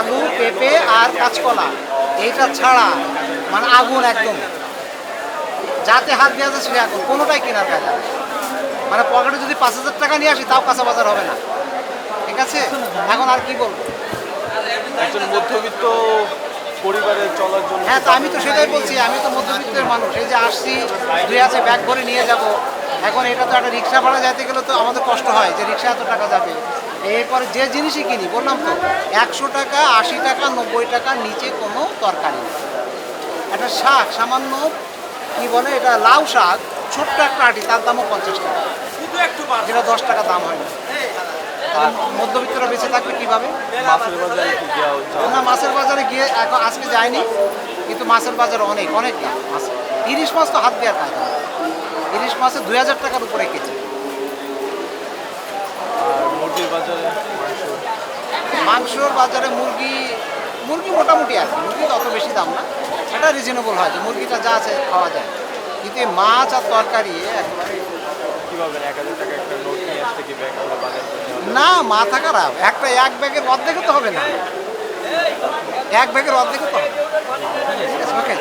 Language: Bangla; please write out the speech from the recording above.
আলু, পেঁপে আর কাঁচকলা, এইটা ছাড়া মানে আগুন একদম, যাতে হাত দেওয়া যায় সে আগুন, কোনোটাই কেনার কাজ না। মানে পকেটে যদি 5,000 টাকা নিয়ে আসি তাও কাঁচা বাজার হবে না। ঠিক আছে, এখন আর কি বলবো। একজন মধ্যবিত্ত পরিবারের চলার জন্য হ্যাঁ, তো আমি তো সেটাই বলছি, আমি তো মধ্যবিত্তের মানুষ। এই যে আসছি, দুই আছে ব্যাগ ভরে নিয়ে যাব, এখন এটা তো একটা রিক্সা ভাড়া যাইতে গেলে তো আমাদের কষ্ট হয় যে রিক্সা এত টাকা যাবে। এরপরে যে জিনিসই কিনি, বললাম তো 100 টাকা, 80 টাকা, 90 টাকার নিচে কোনো তরকারি নেই। একটা শাক সামান্য, কি বলে এটা, লাউ শাক, ছোট্ট একটা আটি, তার দামও 50 টাকা, যেটা 10 টাকা দাম হয় না। তাহলে মধ্যবিত্তরা বেঁচে থাকবে কীভাবে? মাছের বাজারে কি যাওয়া না, মাছের বাজারে গিয়ে এখন আজকে যায়নি, কিন্তু মাছের বাজারে অনেক অনেক দাম মাছ। ইলিশ মাছ তো হাত দেওয়ার কাজ না। ইলিশ মাছে 2,000 টাকার উপরে কেজি। আর মুরগির বাজারে মাংস মাংসর বাজারে মুরগি, মুরগি মোটামুটি আছে, মুরগি তো অত বেশি দাম না, এটা রিজনেবল হয় যে মুরগিটা যা আছে খাওয়া যায়। কিন্তু এই মাছ আর তরকারি একেবারে কীভাবে 1,000 টাকা একটা নোট নিয়ে আসতে কি ব্যাগ করে বাজার করতে হবে? না, মাথা খারাপ। এক ব্যাগের অর্ধেকও তো হবে না, এক ব্যাগের অর্ধেকও তো হবে। ঠিক আছে, ওকে।